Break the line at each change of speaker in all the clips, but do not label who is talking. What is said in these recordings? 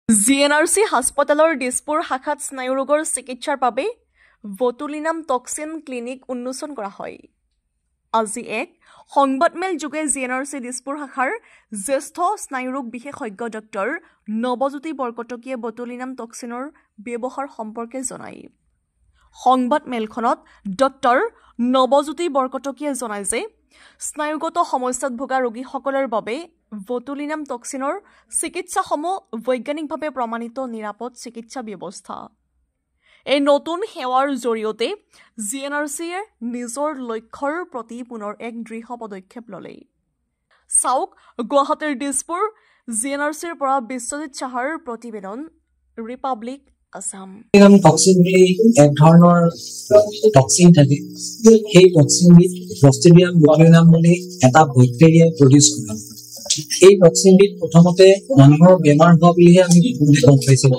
GNRC হাস্পতালৰ দিছপুৰ শাখাত স্নায়ুৰোগৰ চিকিৎসাৰ বাবে বটুলিনাম টক্সিন ক্লিনিক উন্মোচন কৰা হয়। আজি এক সংবাদমেল যোগে জিএনআৰচি দিছপুৰ শাখাৰ জ্যেষ্ঠ স্নায়ুৰোগ বিশেষজ্ঞ ডক্টৰ নৱজ্যোতি বৰকটকীয়ে বটুলিনাম টক্সিনৰ ব্যৱহাৰ সম্পৰ্কে জনায়। সংবাদমেলখনত ডক্টৰ নৱজ্যোতি বৰকটকীয়ে জনায় যে স্নায়ুগত সমস্যাত ভোগা ৰোগীসকলৰ বাবে বটুলিনাম টক্সিনৰ চিকিৎসাসমূহ বৈজ্ঞানিকভাৱে প্ৰমাণিত নিৰাপদ চিকিৎসা ব্যৱস্থা। এই নতুন সেৱাৰ জৰিয়তে জিএনআৰচিয়ে নিজৰ লক্ষ্যৰ প্ৰতি পুনৰ এক দৃঢ় পদক্ষেপ ল'লে। চাওক গুৱাহাটীৰ দিছপুৰ জিএনআৰচিৰ পৰা বিশ্বজিৎ চাহাৰ প্ৰতিবেদন, ৰিপাব্লিক আছাম।
টক্সিন বুলি এক ধৰণৰ টক্সিন থাকে। সেই টক্সিনবিধ ক্লষ্ট্ৰিডিয়াম বটুলিনাম বুলি এটা বেক্টেৰিয়াই প্ৰডিউচ কৰে। এই টক্সিনবিধ প্ৰথমতে মানুহৰ বেমাৰ হোৱা বুলিহে আমি গম পাইছিলো।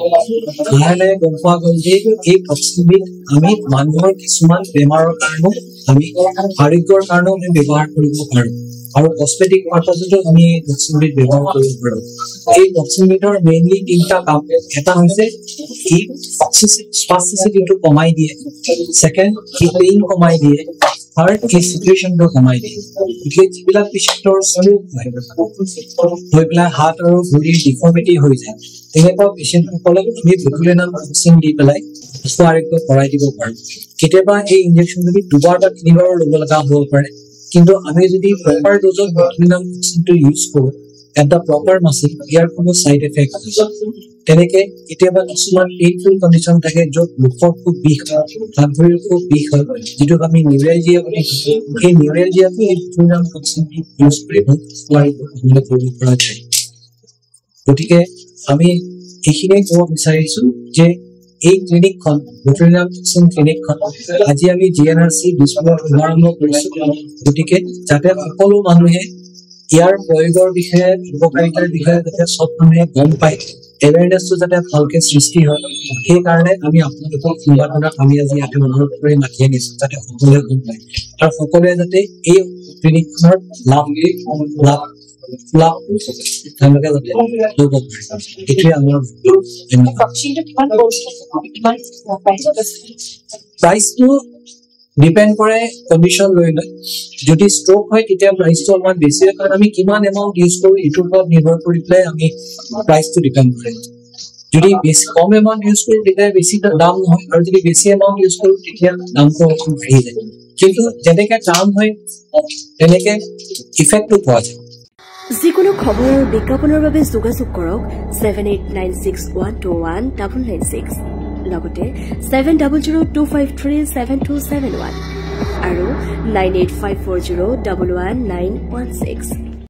লাহে লাহে গম পোৱা গ'ল যে এই টক্সিনবিধ আমি মানুহৰ কিছুমান বেমাৰৰ কাৰণেও আমি আৰোগ্যৰ কাৰণেও আমি ব্যৱহাৰ কৰিব পাৰোঁ আৰু কস্মেটিক পাৰ্পাছতো আমি টক্সিনবিধ ব্যৱহাৰ কৰিব পাৰোঁ। এই টক্সিনবিধৰ মেইনলি তিনিটা কাম। এটা হৈছে ই স্পাষ্টিচিটিটো কমাই দিয়ে, ছেকেণ্ড ই পেইন কমাই দিয়ে, থাৰ্ড ই চিটুৱেশ্যনটো কমাই দিয়ে। গতিকে যিবিলাক পেচেণ্টৰ ষ্ট্ৰোক হৈ পেলাই হাত আৰু ভৰিৰ ডিফৰ্মিটি হৈ যায়, তেনেকুৱা পেচেণ্টসকলক আমি বটুলিনাম টক্সিন দি পেলাই সুস্থ আৰোগ্য কৰাই দিব পাৰোঁ। কেতিয়াবা এই ইনজেকশ্যনটো 2বাৰ বা 3বাৰো ল'ব লগা হ'ব পাৰে, কিন্তু আমি যদি প্ৰপাৰ ড'জত বটুলিনাম টক্সিনটো ইউজ কৰোঁ এট দ্য প্ৰপাৰ মাসিল, ইয়াৰ কোনো ছাইড এফেক্ট নহয়। তেনেকে কেতিয়াবা কিছুমান পেইনফুল কণ্ডিশ্যন থাকে য'ত মুখৰ খুব বিষ হয়, হাত ভৰিৰ খুব বিষ হয়, যিটোক আমি নিউৰেলজিয়া বুলি কওঁ। সেই নিউৰেলজিয়াটো এই বটুলিনাম টক্সিনটো ইউজ কৰি কৰিব পৰা যায়। গতিকে আমি এইখিনিয়ে ক'ব বিচাৰিছো যে এই ক্লিনিকখন বটুলিনাম টক্সিন ক্লিনিকখন আজি আমি জিএনআৰচি দিছপুৰত শুভাৰম্ভ কৰিছো। গতিকে যাতে সকলো মানুহে ইয়াৰ প্ৰয়োগৰ বিষয়ে, উপকাৰিতাৰ বিষয়ে যাতে চব মানুহে গম পায়, এৱেৰনেছটো যাতে ভালকে সৃষ্টি হয়, সেইকাৰণে আমি আপোনালোকক সংবাদদাতাক আমি আজি ইয়াতে অনুৰোধ কৰি মাতি আনিছো যাতে সকলোৱে গম পায় আৰু সকলোৱে যাতে এই ক্লিনিকখনৰ লাভ তেওঁলোকে যাতে ল'ব পাৰে। এইটোৱে আমাৰ প্ৰাইচটো ডিপেণ্ড কৰে কণ্ডিশ্যন লৈ লৈ। যদি ষ্ট্ৰোক হয় তেতিয়া প্ৰাইচটো অলপমান বেছি হয়, কাৰণ আমি কিমান এমাউণ্ট ইউজ কৰোঁ এইটোৰ ওপৰত নিৰ্ভৰ কৰি পেলাই আমি প্ৰাইচটো ডিপেণ্ড কৰে। যদি বেছি কম এমাউণ্ট ইউজ কৰোঁ তেতিয়া বেছি দাম নহয়, আৰু যদি বেছি এমাউণ্ট ইউজ কৰোঁ তেতিয়া দামটো অকণ বাঢ়ি যায়। কিন্তু যেনেকে দাম হয় তেনেকে ইফেক্টটো পোৱা যায়।
যিকোনো খবৰ আৰু বিজ্ঞাপনৰ বাবে যোগাযোগ কৰক 7896121996 লগতে 7002537271 আৰু 9854011916।